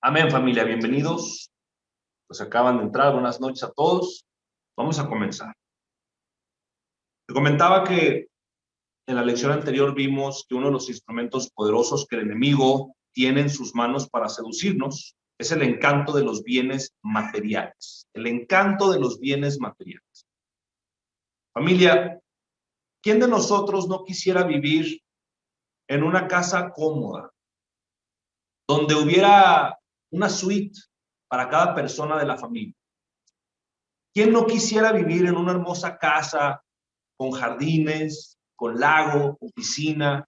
Amén, familia, bienvenidos. Pues acaban de entrar, buenas noches a todos. Vamos a comenzar. Te comentaba que en la lección anterior vimos que uno de los instrumentos poderosos que el enemigo tiene en sus manos para seducirnos es el encanto de los bienes materiales. El encanto de los bienes materiales. Familia, ¿quién de nosotros no quisiera vivir en una casa cómoda, donde hubiera una suite para cada persona de la familia? ¿Quién no quisiera vivir en una hermosa casa con jardines, con lago, con piscina?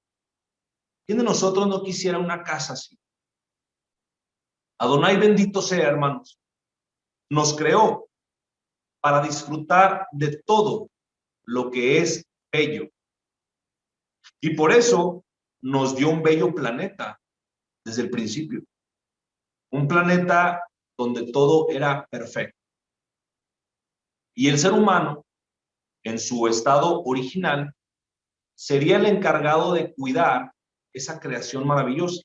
¿Quién de nosotros no quisiera una casa así? Adonai bendito sea, hermanos. Nos creó para disfrutar de todo lo que es bello. Y por eso nos dio un bello planeta desde el principio. Un planeta donde todo era perfecto. Y el ser humano, en su estado original, sería el encargado de cuidar esa creación maravillosa.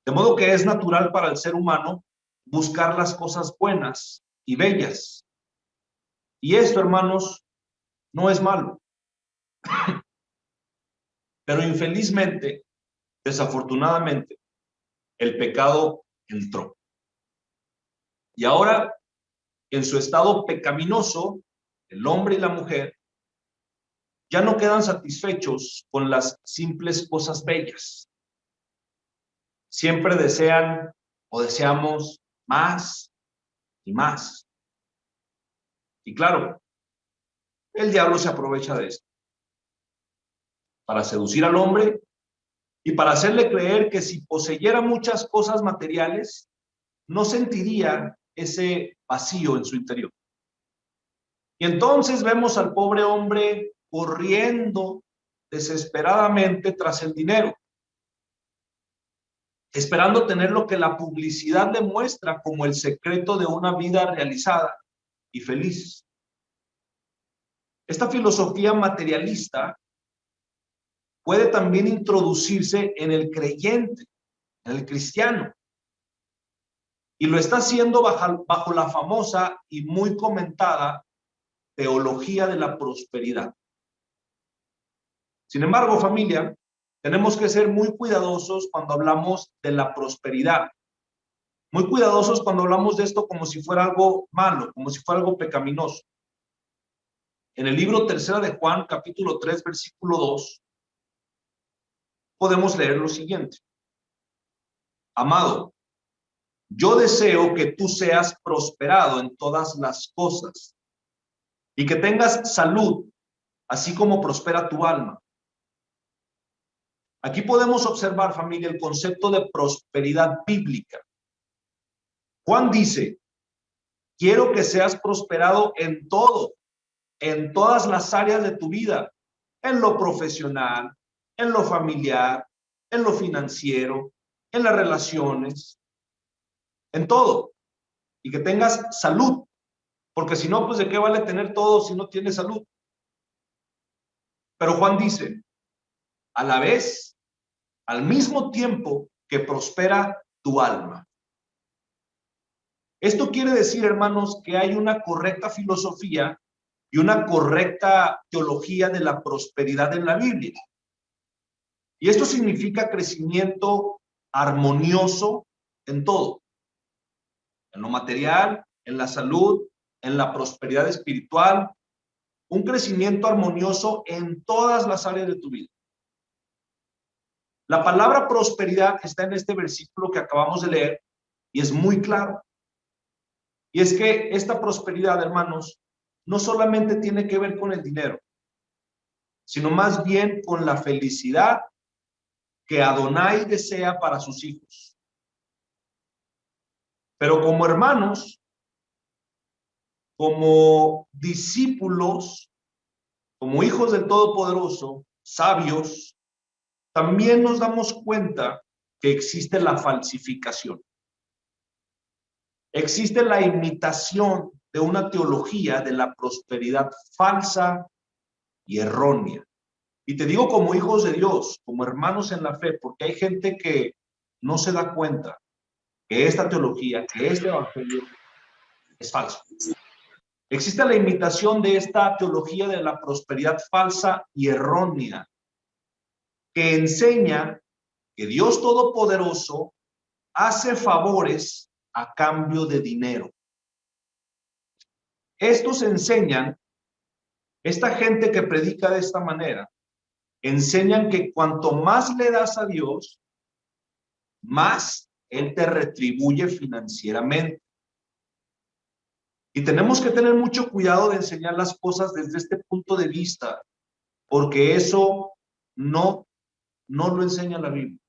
De modo que es natural para el ser humano buscar las cosas buenas y bellas. Y esto, hermanos, no es malo. Pero infelizmente, desafortunadamente, el pecado entró. Y ahora, en su estado pecaminoso, el hombre y la mujer ya no quedan satisfechos con las simples cosas bellas. Siempre desean o deseamos más y más. Y claro, el diablo se aprovecha de esto para seducir al hombre y para hacerle creer que si poseyera muchas cosas materiales, no sentiría ese vacío en su interior. Y entonces vemos al pobre hombre corriendo desesperadamente tras el dinero, esperando tener lo que la publicidad le muestra como el secreto de una vida realizada y feliz. Esta filosofía materialista puede también introducirse en el creyente, en el cristiano. Y lo está haciendo bajo la famosa y muy comentada teología de la prosperidad. Sin embargo, familia, tenemos que ser muy cuidadosos cuando hablamos de la prosperidad. Muy cuidadosos cuando hablamos de esto como si fuera algo malo, como si fuera algo pecaminoso. En el libro Tercera de Juan, capítulo 3, versículo 2, podemos leer lo siguiente. Amado, yo deseo que tú seas prosperado en todas las cosas y que tengas salud, así como prospera tu alma. Aquí podemos observar, familia, el concepto de prosperidad bíblica. Juan dice, quiero que seas prosperado en todo, en todas las áreas de tu vida, en lo profesional, en lo familiar, en lo financiero, en las relaciones, en todo. Y que tengas salud, porque si no, pues ¿de qué vale tener todo si no tienes salud? Pero Juan dice, a la vez, al mismo tiempo que prospera tu alma. Esto quiere decir, hermanos, que hay una correcta filosofía y una correcta teología de la prosperidad en la Biblia. Y esto significa crecimiento armonioso en todo, en lo material, en la salud, en la prosperidad espiritual, un crecimiento armonioso en todas las áreas de tu vida. La palabra prosperidad está en este versículo que acabamos de leer y es muy claro. Y es que esta prosperidad, hermanos, no solamente tiene que ver con el dinero, sino más bien con la felicidad que Adonai desea para sus hijos. Pero como hermanos, como discípulos, como hijos del Todopoderoso, sabios, también nos damos cuenta que existe la falsificación. Existe la imitación de una teología de la prosperidad falsa y errónea. Y te digo como hijos de Dios, como hermanos en la fe, porque hay gente que no se da cuenta que esta teología, que este evangelio es falso. Existe la imitación de esta teología de la prosperidad falsa y errónea, que enseña que Dios Todopoderoso hace favores a cambio de dinero. Estos enseñan, esta gente que predica de esta manera, enseñan que cuanto más le das a Dios, más Él te retribuye financieramente. Y tenemos que tener mucho cuidado de enseñar las cosas desde este punto de vista, porque eso no lo enseña la Biblia.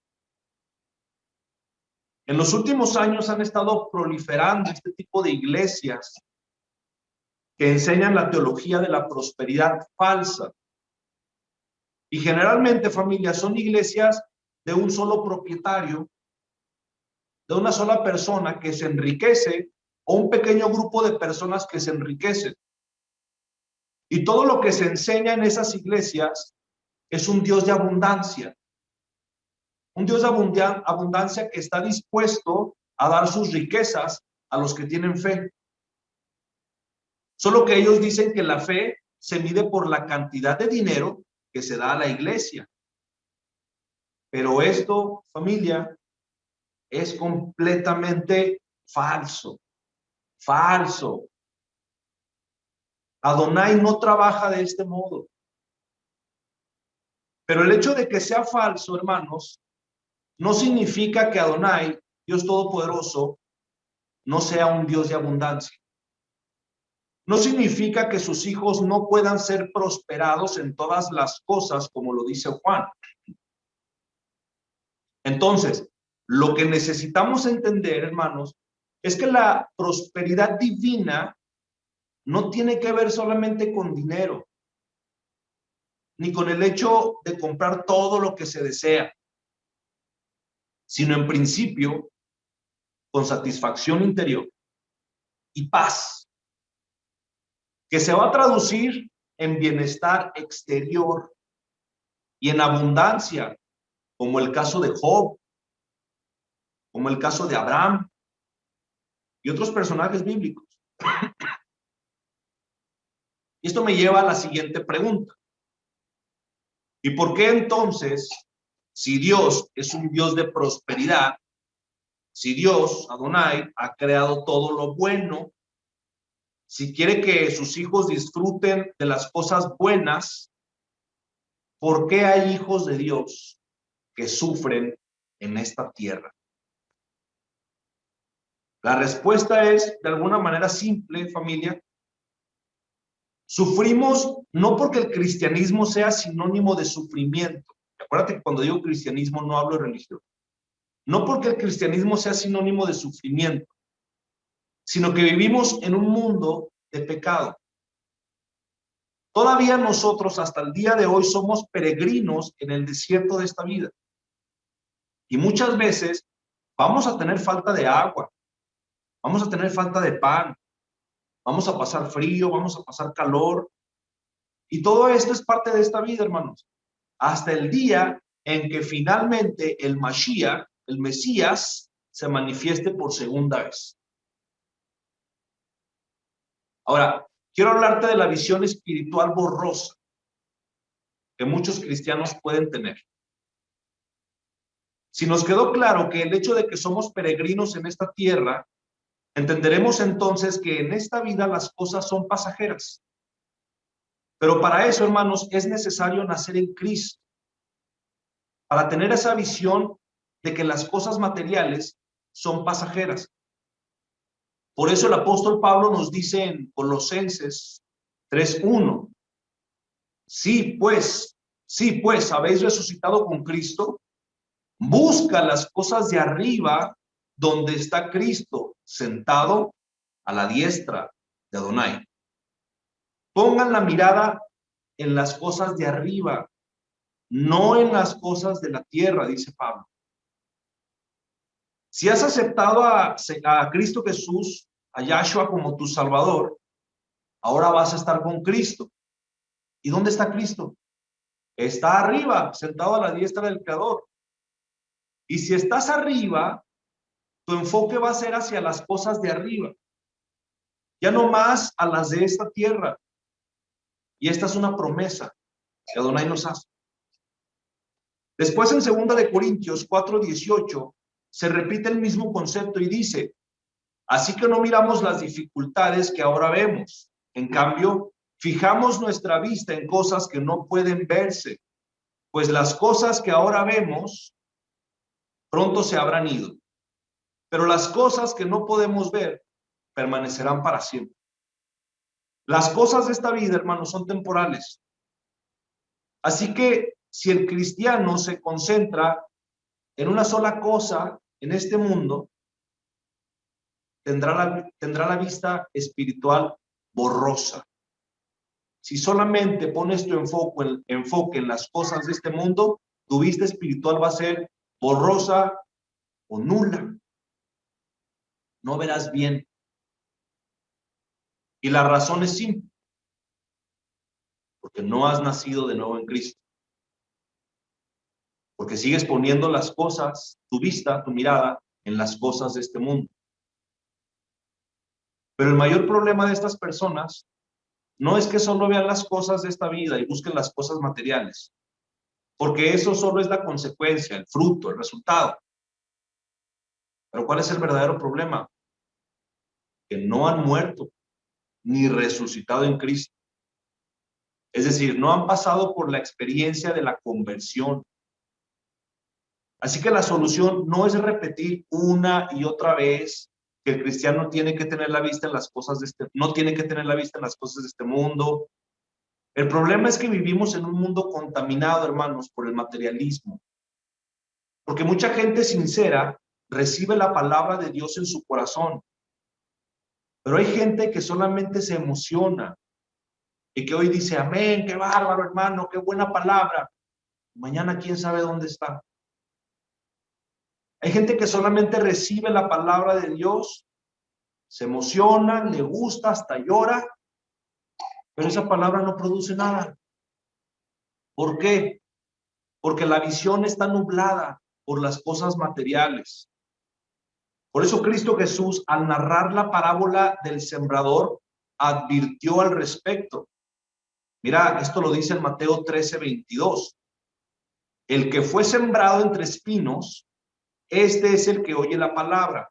En los últimos años han estado proliferando este tipo de iglesias que enseñan la teología de la prosperidad falsa. Y generalmente, familias, son iglesias de un solo propietario, de una sola persona que se enriquece, o un pequeño grupo de personas que se enriquecen. Y todo lo que se enseña en esas iglesias es un Dios de abundancia. Un Dios de abundancia que está dispuesto a dar sus riquezas a los que tienen fe. Solo que ellos dicen que la fe se mide por la cantidad de dinero que se da a la iglesia. Pero esto, familia, es completamente falso. Falso. Adonai no trabaja de este modo. Pero el hecho de que sea falso, hermanos, no significa que Adonai, Dios Todopoderoso, no sea un Dios de abundancia. No significa que sus hijos no puedan ser prosperados en todas las cosas, como lo dice Juan. Entonces, lo que necesitamos entender, hermanos, es que la prosperidad divina no tiene que ver solamente con dinero, ni con el hecho de comprar todo lo que se desea, sino en principio con satisfacción interior y paz, que se va a traducir en bienestar exterior y en abundancia, como el caso de Job, como el caso de Abraham y otros personajes bíblicos. Y esto me lleva a la siguiente pregunta. ¿Y por qué entonces, si Dios es un Dios de prosperidad, si Dios, Adonai, ha creado todo lo bueno, si quiere que sus hijos disfruten de las cosas buenas, ¿por qué hay hijos de Dios que sufren en esta tierra? La respuesta es, de alguna manera simple, familia. Sufrimos no porque el cristianismo sea sinónimo de sufrimiento. Acuérdate que cuando digo cristianismo no hablo de religión. No porque el cristianismo sea sinónimo de sufrimiento, sino que vivimos en un mundo de pecado. Todavía nosotros hasta el día de hoy somos peregrinos en el desierto de esta vida. Y muchas veces vamos a tener falta de agua, vamos a tener falta de pan, vamos a pasar frío, vamos a pasar calor. Y todo esto es parte de esta vida, hermanos. Hasta el día en que finalmente el Mashiach, el Mesías, se manifieste por segunda vez. Ahora, quiero hablarte de la visión espiritual borrosa que muchos cristianos pueden tener. Si nos quedó claro que el hecho de que somos peregrinos en esta tierra, entenderemos entonces que en esta vida las cosas son pasajeras. Pero para eso, hermanos, es necesario nacer en Cristo, para tener esa visión de que las cosas materiales son pasajeras. Por eso el apóstol Pablo nos dice en Colosenses 3:1, sí, pues, habéis resucitado con Cristo, busca las cosas de arriba, donde está Cristo, sentado a la diestra de Adonai. Pongan la mirada en las cosas de arriba, no en las cosas de la tierra, dice Pablo. Si has aceptado a Cristo Jesús, a Yahshua como tu Salvador, ahora vas a estar con Cristo. ¿Y dónde está Cristo? Está arriba, sentado a la diestra del Creador. Y si estás arriba, Tu enfoque va a ser hacia las cosas de arriba, ya no más a las de esta tierra. Y esta es una promesa que Adonai nos hace. Después en 2 Corintios 4:18 se repite el mismo concepto y dice: así que no miramos las dificultades que ahora vemos. En cambio, fijamos nuestra vista en cosas que no pueden verse, pues las cosas que ahora vemos pronto se habrán ido, pero las cosas que no podemos ver permanecerán para siempre. Las cosas de esta vida, hermanos, son temporales. Así que si el cristiano se concentra en una sola cosa en este mundo, tendrá la vista espiritual borrosa. Si solamente pones tu enfoque en las cosas de este mundo, tu vista espiritual va a ser borrosa o nula. No verás bien. Y la razón es simple: porque no has nacido de nuevo en Cristo. Porque sigues poniendo las cosas, tu vista, tu mirada, en las cosas de este mundo. Pero el mayor problema de estas personas no es que solo vean las cosas de esta vida y busquen las cosas materiales, porque eso solo es la consecuencia, el fruto, el resultado. Pero ¿cuál es el verdadero problema? Que no han muerto ni resucitado en Cristo. Es decir, no han pasado por la experiencia de la conversión. Así que la solución no es repetir una y otra vez que el cristiano tiene que tener la vista en las cosas de no tiene que tener la vista en las cosas de este mundo. El problema es que vivimos en un mundo contaminado, hermanos, por el materialismo. Porque mucha gente sincera recibe la palabra de Dios en su corazón. Pero hay gente que solamente se emociona y que hoy dice: amén, qué bárbaro, hermano, qué buena palabra. Mañana quién sabe dónde está. Hay gente que solamente recibe la palabra de Dios, se emociona, le gusta, hasta llora, pero esa palabra no produce nada. ¿Por qué? Porque la visión está nublada por las cosas materiales. Por eso Cristo Jesús, al narrar la parábola del sembrador, advirtió al respecto. Mira, esto lo dice en Mateo 13:22. El que fue sembrado entre espinos, este es el que oye la palabra.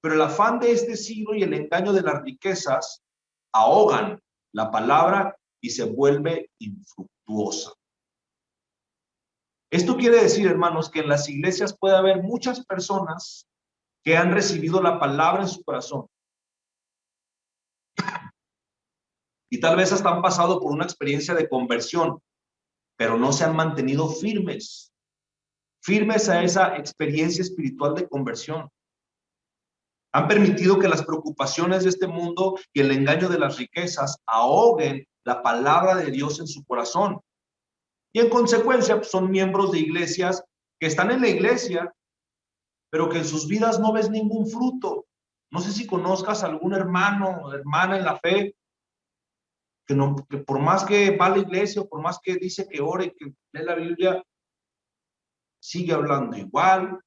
Pero el afán de este siglo y el engaño de las riquezas ahogan la palabra y se vuelve infructuosa. Esto quiere decir, hermanos, que en las iglesias puede haber muchas personas que han recibido la palabra en su corazón y tal vez hasta han pasado por una experiencia de conversión, pero no se han mantenido firmes a esa experiencia espiritual de conversión. Han permitido que las preocupaciones de este mundo y el engaño de las riquezas ahoguen la palabra de Dios en su corazón. Y en consecuencia, pues, son miembros de iglesias que están en la iglesia, pero que en sus vidas no ves ningún fruto. No sé si conozcas algún hermano o hermana en la fe que por más que va a la iglesia o por más que dice que ore y que lee la Biblia, sigue hablando igual,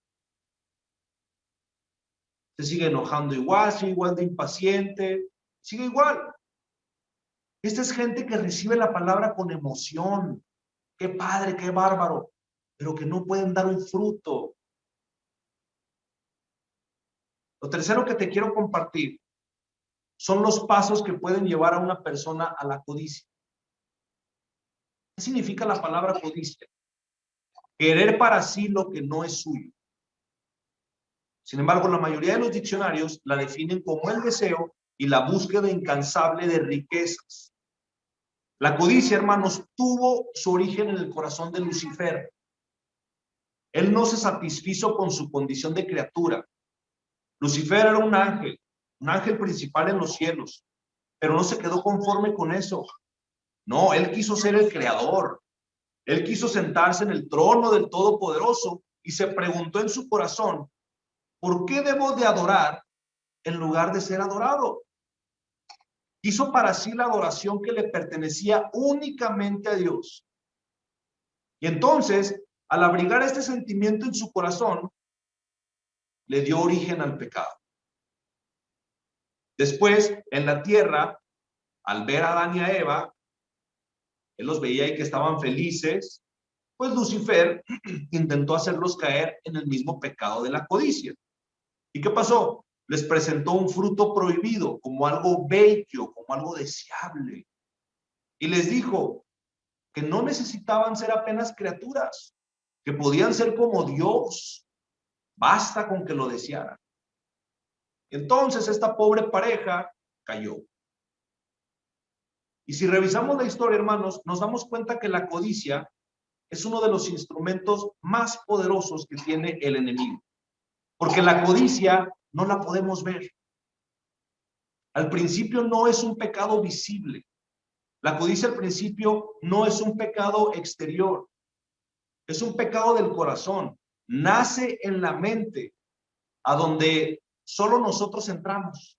se sigue enojando igual, sigue igual de impaciente, sigue igual. Esta es gente que recibe la palabra con emoción. Qué padre, qué bárbaro, pero que no pueden dar un fruto. Lo tercero que te quiero compartir son los pasos que pueden llevar a una persona a la codicia. ¿Qué significa la palabra codicia? Querer para sí lo que no es suyo. Sin embargo, la mayoría de los diccionarios la definen como el deseo y la búsqueda incansable de riquezas. La codicia, hermanos, tuvo su origen en el corazón de Lucifer. Él no se satisfizo con su condición de criatura. Lucifer era un ángel principal en los cielos, pero no se quedó conforme con eso. No, él quiso ser el creador. Él quiso sentarse en el trono del Todopoderoso y se preguntó en su corazón: ¿por qué debo de adorar en lugar de ser adorado? Quiso para sí la adoración que le pertenecía únicamente a Dios. Y entonces, al abrigar este sentimiento en su corazón, le dio origen al pecado. Después, en la tierra, al ver a Adán y a Eva, él los veía y que estaban felices, pues Lucifer intentó hacerlos caer en el mismo pecado de la codicia. ¿Y qué pasó? Les presentó un fruto prohibido, como algo bello, como algo deseable. Y les dijo que no necesitaban ser apenas criaturas, que podían ser como Dios. Basta con que lo desearan. Entonces esta pobre pareja cayó. Y si revisamos la historia, hermanos, nos damos cuenta que la codicia es uno de los instrumentos más poderosos que tiene el enemigo. Porque la codicia no la podemos ver. Al principio no es un pecado visible. La codicia al principio no es un pecado exterior. Es un pecado del corazón. Nace en la mente, a donde solo nosotros entramos.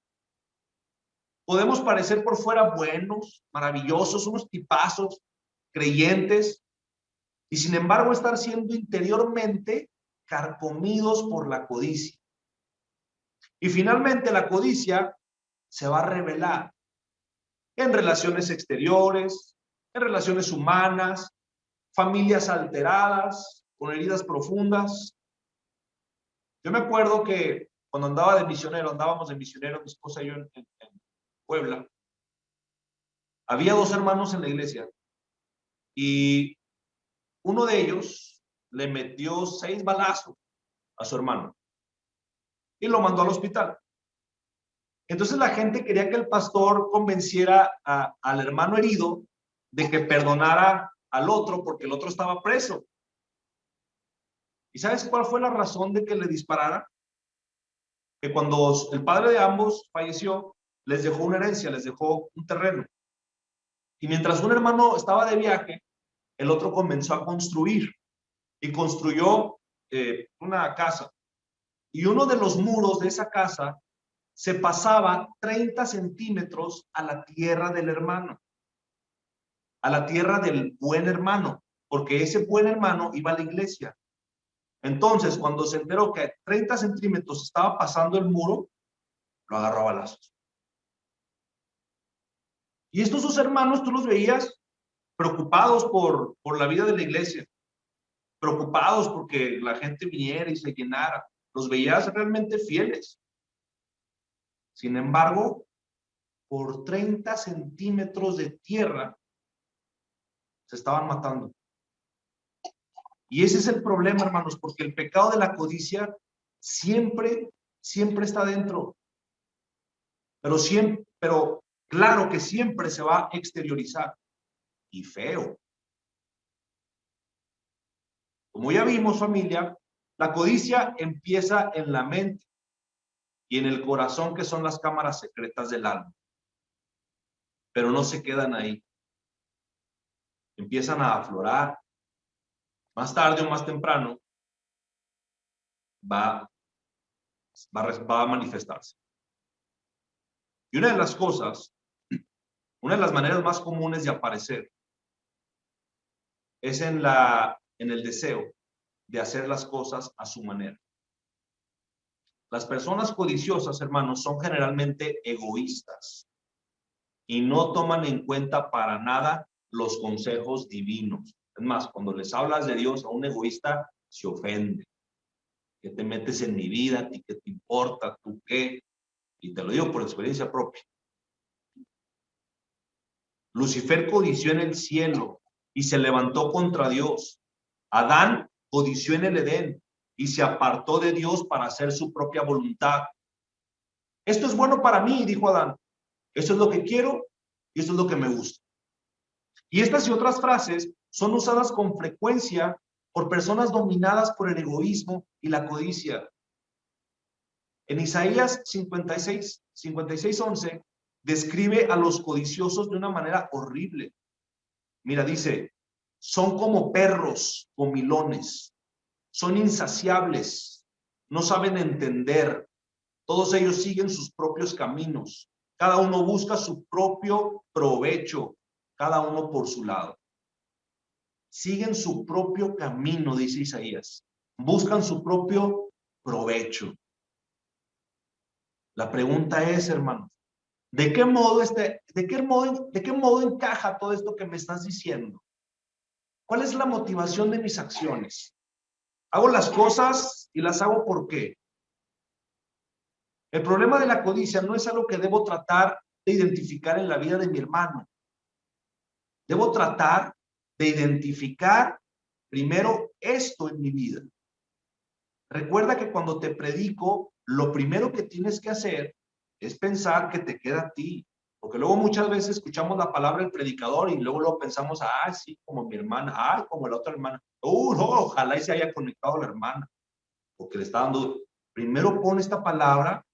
Podemos parecer por fuera buenos, maravillosos, unos tipazos, creyentes, y sin embargo estar siendo interiormente carcomidos por la codicia. Y finalmente la codicia se va a revelar en relaciones exteriores, en relaciones humanas, familias alteradas, con heridas profundas. Yo me acuerdo que cuando andábamos de misionero, mi esposa y yo en Puebla, había dos hermanos en la iglesia y uno de ellos le metió 6 balazos a su hermano y lo mandó al hospital. Entonces la gente quería que el pastor convenciera al hermano herido de que perdonara al otro porque el otro estaba preso. ¿Y sabes cuál fue la razón de que le disparara? Que cuando el padre de ambos falleció, les dejó una herencia, les dejó un terreno. Y mientras un hermano estaba de viaje, el otro comenzó a construir y construyó una casa. Y uno de los muros de esa casa se pasaba 30 centímetros a la tierra del hermano, a la tierra del buen hermano, porque ese buen hermano iba a la iglesia. Entonces, cuando se enteró que a 30 centímetros estaba pasando el muro, lo agarró a balazos. Y estos sus hermanos, tú los veías preocupados por la vida de la iglesia, preocupados porque la gente viniera y se llenara. Los veías realmente fieles. Sin embargo, por 30 centímetros de tierra, se estaban matando. Y ese es el problema, hermanos, porque el pecado de la codicia siempre está dentro. Pero claro que siempre se va a exteriorizar. Y feo. Como ya vimos, familia, la codicia empieza en la mente y en el corazón, que son las cámaras secretas del alma. Pero no se quedan ahí. Empiezan a aflorar. Más tarde o más temprano va a manifestarse. Y una de las maneras más comunes de aparecer es en el deseo de hacer las cosas a su manera. Las personas codiciosas, hermanos, son generalmente egoístas y no toman en cuenta para nada los consejos divinos. Es más, cuando les hablas de Dios a un egoísta, se ofende. ¿Qué te metes en mi vida? ¿A ti qué te importa? ¿Tú qué? Y te lo digo por experiencia propia. Lucifer codició en el cielo y se levantó contra Dios. Adán codició en el Edén y se apartó de Dios para hacer su propia voluntad. Esto es bueno para mí, dijo Adán. Eso es lo que quiero y eso es lo que me gusta. Y estas y otras frases son usadas con frecuencia por personas dominadas por el egoísmo y la codicia. En Isaías 56:11 describe a los codiciosos de una manera horrible. Mira, dice, son como perros comilones, son insaciables, no saben entender, todos ellos siguen sus propios caminos, cada uno busca su propio provecho, cada uno por su lado. Siguen su propio camino, dice Isaías, buscan su propio provecho. La pregunta es, hermanos, ¿de qué modo encaja todo esto que me estás diciendo? ¿Cuál es la motivación de mis acciones? Hago las cosas y las hago ¿por qué? El problema de la codicia no es algo que debo tratar de identificar en la vida de mi hermano. Debo tratar de identificar primero esto en mi vida. Recuerda que cuando te predico, lo primero que tienes que hacer es pensar que te queda a ti. Porque luego muchas veces escuchamos la palabra del predicador y luego pensamos, sí, como mi hermana, como la otra hermana. No, ojalá y se haya conectado la hermana. Porque le está dando, primero pon esta palabra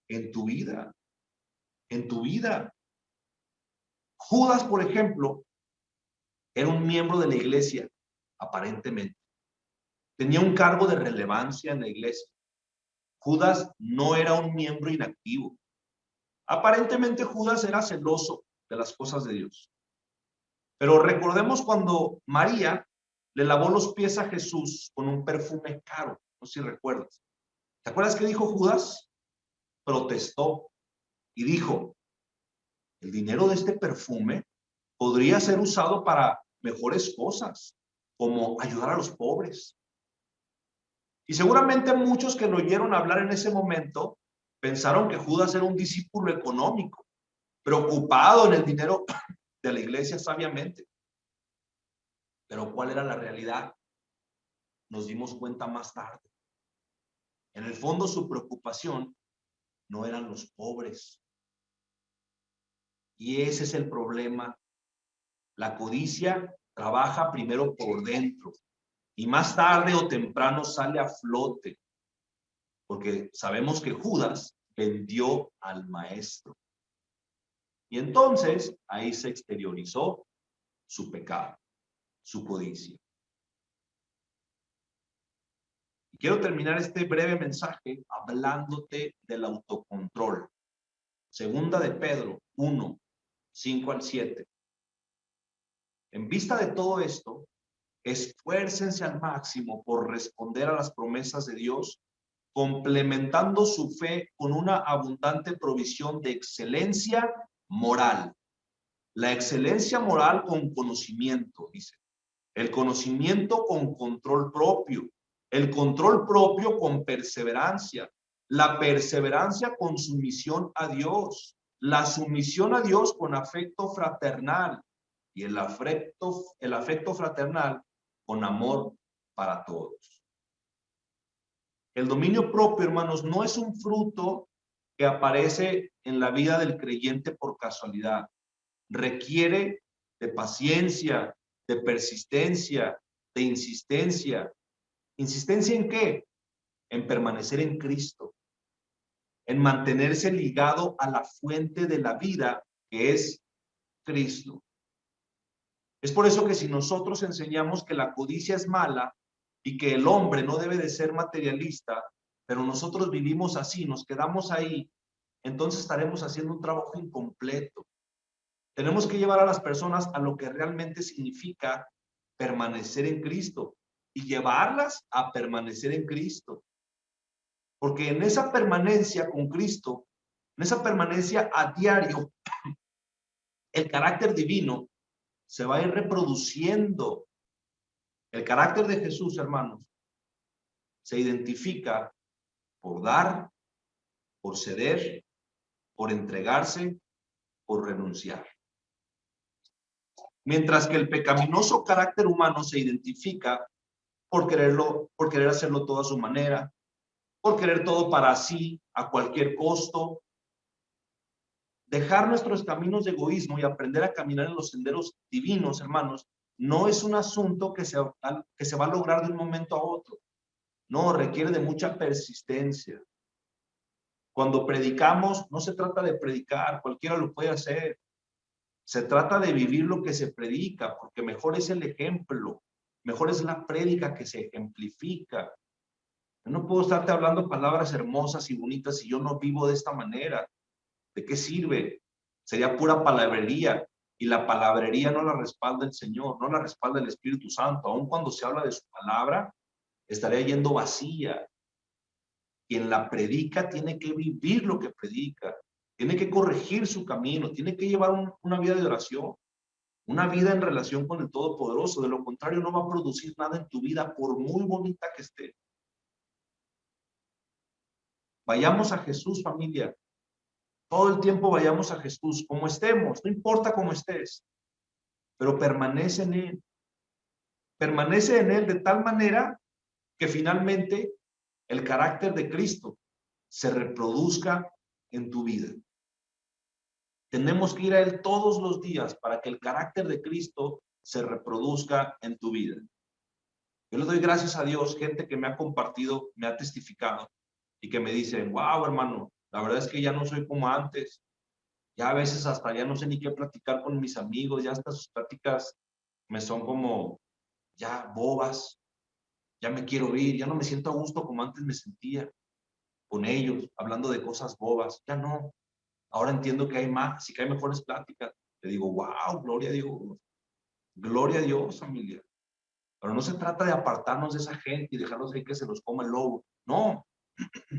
en tu vida, en tu vida. Judas, por ejemplo, era un miembro de la iglesia, aparentemente. Tenía un cargo de relevancia en la iglesia. Judas no era un miembro inactivo. Aparentemente Judas era celoso de las cosas de Dios. Pero recordemos cuando María le lavó los pies a Jesús con un perfume caro. No sé si recuerdas. ¿Te acuerdas qué dijo Judas? Protestó y dijo, el dinero de este perfume podría ser usado para mejores cosas, como ayudar a los pobres. Y seguramente muchos que lo oyeron hablar en ese momento pensaron que Judas era un discípulo económico, preocupado en el dinero de la iglesia sabiamente. Pero ¿cuál era la realidad? Nos dimos cuenta más tarde. En el fondo su preocupación no eran los pobres. Y ese es el problema. La codicia trabaja primero por dentro y más tarde o temprano sale a flote, porque sabemos que Judas vendió al maestro. Y entonces ahí se exteriorizó su pecado, su codicia. Y quiero terminar este breve mensaje hablándote del autocontrol. Segunda de Pedro 1, 5 al 7. En vista de todo esto, esfuércense al máximo por responder a las promesas de Dios, complementando su fe con una abundante provisión de excelencia moral. La excelencia moral con conocimiento, dice. El conocimiento con control propio. El control propio con perseverancia. La perseverancia con sumisión a Dios. La sumisión a Dios con afecto fraternal. Y el afecto fraternal con amor para todos. El dominio propio, hermanos, no es un fruto que aparece en la vida del creyente por casualidad. Requiere de paciencia, de persistencia, de insistencia. ¿Insistencia en qué? En permanecer en Cristo, en mantenerse ligado a la fuente de la vida, que es Cristo. Es por eso que si nosotros enseñamos que la codicia es mala y que el hombre no debe de ser materialista, pero nosotros vivimos así, nos quedamos ahí, entonces estaremos haciendo un trabajo incompleto. Tenemos que llevar a las personas a lo que realmente significa permanecer en Cristo y llevarlas a permanecer en Cristo. Porque en esa permanencia con Cristo, en esa permanencia a diario, el carácter divino se va a ir reproduciendo. El carácter de Jesús, hermanos, se identifica por dar, por ceder, por entregarse, por renunciar. Mientras que el pecaminoso carácter humano se identifica por querer hacerlo todo a su manera, por querer todo para sí, a cualquier costo. Dejar nuestros caminos de egoísmo y aprender a caminar en los senderos divinos, hermanos, no es un asunto que se va a lograr de un momento a otro. No, requiere de mucha persistencia. Cuando predicamos, no se trata de predicar, cualquiera lo puede hacer. Se trata de vivir lo que se predica, porque mejor es el ejemplo, mejor es la prédica que se ejemplifica. Yo no puedo estarte hablando palabras hermosas y bonitas si yo no vivo de esta manera. ¿De qué sirve? Sería pura palabrería. Y la palabrería no la respalda el Señor, no la respalda el Espíritu Santo. Aun cuando se habla de su palabra, estaría yendo vacía. Quien la predica tiene que vivir lo que predica, tiene que corregir su camino, tiene que llevar una vida de oración, una vida en relación con el Todopoderoso. De lo contrario, no va a producir nada en tu vida, por muy bonita que esté. Vayamos a Jesús, familia. Todo el tiempo vayamos a Jesús, como estemos, no importa cómo estés, pero permanece en Él. Permanece en Él de tal manera que finalmente el carácter de Cristo se reproduzca en tu vida. Tenemos que ir a Él todos los días para que el carácter de Cristo se reproduzca en tu vida. Yo le doy gracias a Dios, gente que me ha compartido, me ha testificado y que me dicen, wow, hermano, la verdad es que ya no soy como antes. Ya a veces hasta ya no sé ni qué platicar con mis amigos, ya hasta sus pláticas me son como ya bobas, ya me quiero ir, ya no me siento a gusto como antes me sentía con ellos, hablando de cosas bobas, ya no. Ahora entiendo que hay más y que hay mejores pláticas. Le digo, wow, gloria a Dios, familia. Pero no se trata de apartarnos de esa gente y dejarlos ahí que se los coma el lobo. No,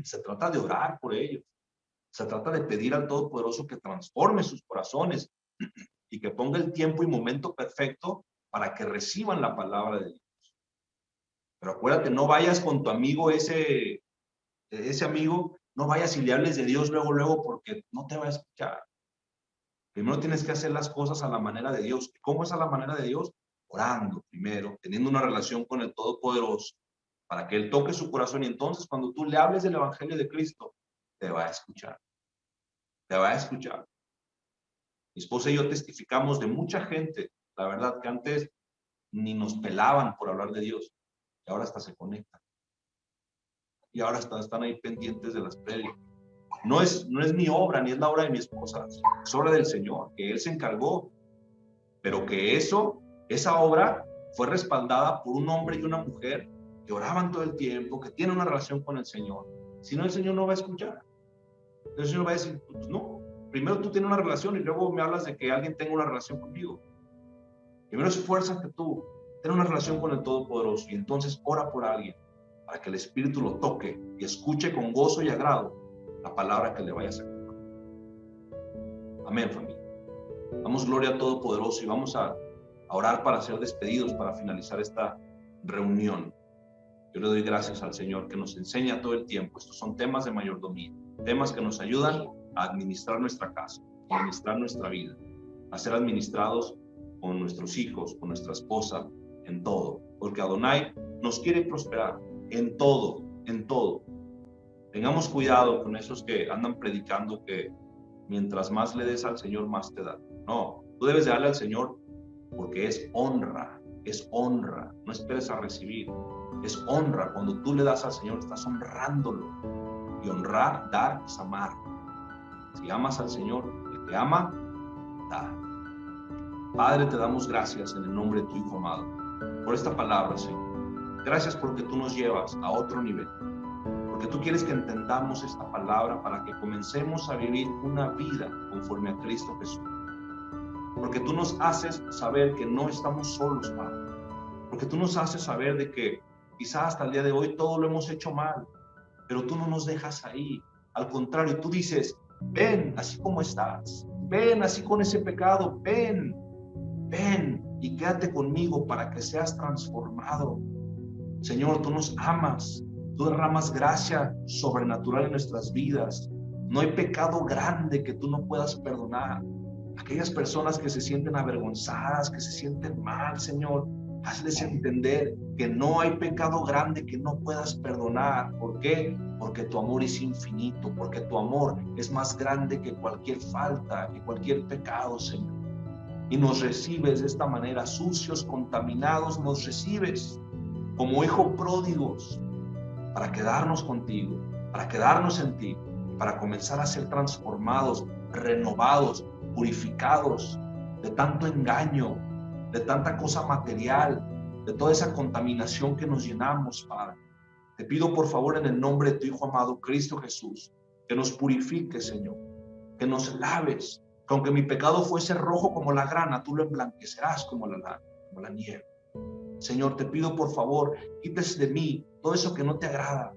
se trata de orar por ellos. Se trata de pedir al Todopoderoso que transforme sus corazones y que ponga el tiempo y momento perfecto para que reciban la palabra de Dios. Pero acuérdate, no vayas con tu amigo ese amigo, no vayas y le hables de Dios luego, porque no te va a escuchar. Primero tienes que hacer las cosas a la manera de Dios. ¿Cómo es a la manera de Dios? Orando primero, teniendo una relación con el Todopoderoso, para que Él toque su corazón y entonces cuando tú le hables del Evangelio de Cristo, te va a escuchar. Te va a escuchar. Mi esposa y yo testificamos de mucha gente, la verdad, que antes ni nos pelaban por hablar de Dios, y ahora hasta se conectan. Y ahora hasta están ahí pendientes de las prédicas. No es mi obra, ni es la obra de mi esposa, es obra del Señor, que Él se encargó, pero que esa obra fue respaldada por un hombre y una mujer que oraban todo el tiempo, que tienen una relación con el Señor. Si no, el Señor no va a escuchar. El Señor va a decir, pues no, primero tú tienes una relación y luego me hablas de que alguien tenga una relación conmigo. Primero esfuérzate tú, ten una relación con el Todopoderoso y entonces ora por alguien para que el Espíritu lo toque y escuche con gozo y agrado la palabra que le vayas a dar. Amén, familia. Damos gloria al Todopoderoso y vamos a orar para ser despedidos, para finalizar esta reunión. Yo le doy gracias al Señor que nos enseña todo el tiempo. Estos son temas de mayordomía, temas que nos ayudan a administrar nuestra casa, a administrar nuestra vida, a ser administrados con nuestros hijos, con nuestra esposa, en todo. Porque Adonai nos quiere prosperar en todo, en todo. Tengamos cuidado con esos que andan predicando que mientras más le des al Señor, más te da. No, tú debes de darle al Señor porque es honra, no esperes a recibir, es honra. Cuando tú le das al Señor, estás honrándolo. Y honrar, dar, es amar. Si amas al Señor, el que ama, da. Padre, te damos gracias en el nombre de tu Hijo amado, por esta palabra, Señor. Gracias porque tú nos llevas a otro nivel, porque tú quieres que entendamos esta palabra para que comencemos a vivir una vida conforme a Cristo Jesús. Porque tú nos haces saber que no estamos solos, Padre. Porque tú nos haces saber de que quizás hasta el día de hoy todo lo hemos hecho mal, pero tú no nos dejas ahí. Al contrario, tú dices, ven así como estás, ven así con ese pecado, ven y quédate conmigo para que seas transformado. Señor, tú nos amas, tú derramas gracia sobrenatural en nuestras vidas. No hay pecado grande que tú no puedas perdonar. Aquellas personas que se sienten avergonzadas, que se sienten mal, Señor, hazles entender que no hay pecado grande que no puedas perdonar. ¿Por qué? Porque tu amor es infinito, porque tu amor es más grande que cualquier falta, que cualquier pecado, Señor. Y nos recibes de esta manera, sucios, contaminados, nos recibes como hijos pródigos para quedarnos contigo, para quedarnos en ti, para comenzar a ser transformados, renovados, purificados de tanto engaño, de tanta cosa material, de toda esa contaminación que nos llenamos, Padre. Te pido por favor en el nombre de tu Hijo amado, Cristo Jesús, que nos purifiques, Señor, que nos laves, que aunque mi pecado fuese rojo como la grana, tú lo emblanquecerás como la nieve. Señor, te pido por favor, quites de mí todo eso que no te agrada,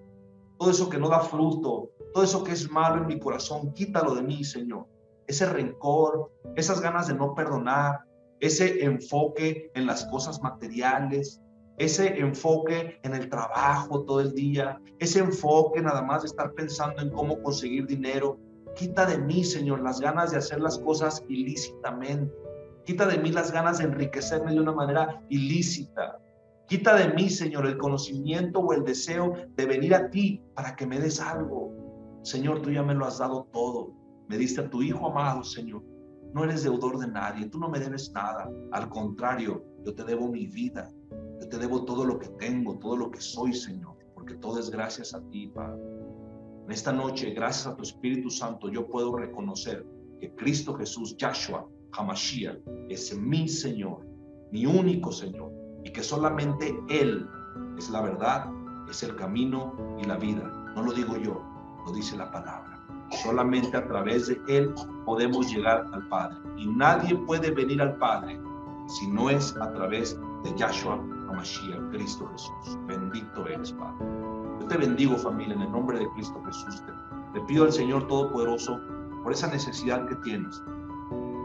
todo eso que no da fruto, todo eso que es malo en mi corazón, quítalo de mí, Señor. Ese rencor, esas ganas de no perdonar, ese enfoque en las cosas materiales, ese enfoque en el trabajo todo el día, ese enfoque nada más de estar pensando en cómo conseguir dinero. Quita de mí, Señor, las ganas de hacer las cosas ilícitamente. Quita de mí las ganas de enriquecerme de una manera ilícita. Quita de mí, Señor, el conocimiento o el deseo de venir a ti para que me des algo. Señor, tú ya me lo has dado todo. Me diste a tu Hijo amado, Señor. No eres deudor de nadie, tú no me debes nada. Al contrario, yo te debo mi vida. Yo te debo todo lo que tengo, todo lo que soy, Señor, porque todo es gracias a ti, Padre. En esta noche, gracias a tu Espíritu Santo, yo puedo reconocer que Cristo Jesús, Yahshua, Hamashiach, es mi Señor, mi único Señor, y que solamente Él es la verdad, es el camino y la vida. No lo digo yo, lo dice la palabra. Solamente a través de Él podemos llegar al Padre. Y nadie puede venir al Padre si no es a través de Yahshua Hamashiach, Cristo Jesús. Bendito eres, Padre. Yo te bendigo, familia, en el nombre de Cristo Jesús. Te pido al Señor Todopoderoso por esa necesidad que tienes,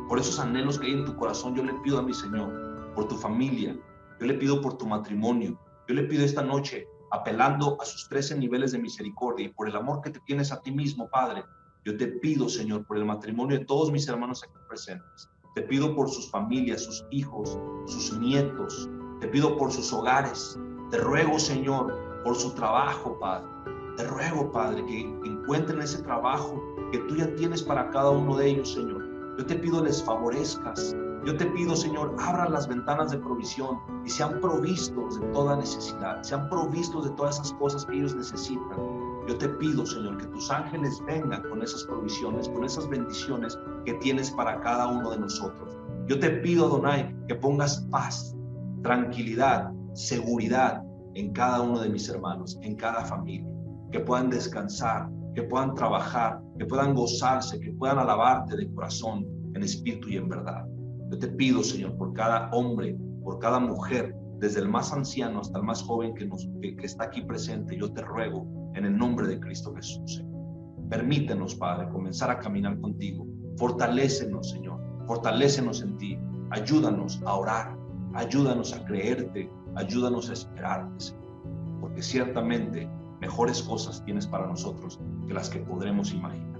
por esos anhelos que hay en tu corazón. Yo le pido a mi Señor por tu familia, yo le pido por tu matrimonio, yo le pido esta noche, apelando a sus 13 niveles de misericordia y por el amor que te tienes a ti mismo, Padre. Yo te pido, Señor, por el matrimonio de todos mis hermanos aquí presentes. Te pido por sus familias, sus hijos, sus nietos. Te pido por sus hogares. Te ruego, Señor, por su trabajo, Padre. Te ruego, Padre, que encuentren ese trabajo que tú ya tienes para cada uno de ellos, Señor. Yo te pido les favorezcas. Yo te pido, Señor, abran las ventanas de provisión y sean provistos de toda necesidad, sean provistos de todas esas cosas que ellos necesitan. Yo te pido, Señor, que tus ángeles vengan con esas provisiones, con esas bendiciones que tienes para cada uno de nosotros. Yo te pido, Adonai, que pongas paz, tranquilidad, seguridad en cada uno de mis hermanos, en cada familia, que puedan descansar, que puedan trabajar, que puedan gozarse, que puedan alabarte de corazón, en espíritu y en verdad. Yo te pido, Señor, por cada hombre, por cada mujer, desde el más anciano hasta el más joven que está aquí presente, yo te ruego en el nombre de Cristo Jesús, Señor. Permítenos, Padre, comenzar a caminar contigo. Fortalécenos, Señor. Fortalécenos en ti. Ayúdanos a orar. Ayúdanos a creerte. Ayúdanos a esperarte, Señor. Porque ciertamente mejores cosas tienes para nosotros que las que podremos imaginar.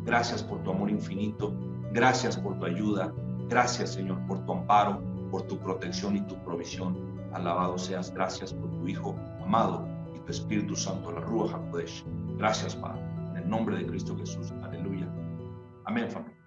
Gracias por tu amor infinito. Gracias por tu ayuda. Gracias, Señor, por tu amparo, por tu protección y tu provisión. Alabado seas. Gracias por tu Hijo amado y tu Espíritu Santo, la Ruach HaKodesh. Gracias, Padre. En el nombre de Cristo Jesús. Aleluya. Amén, familia.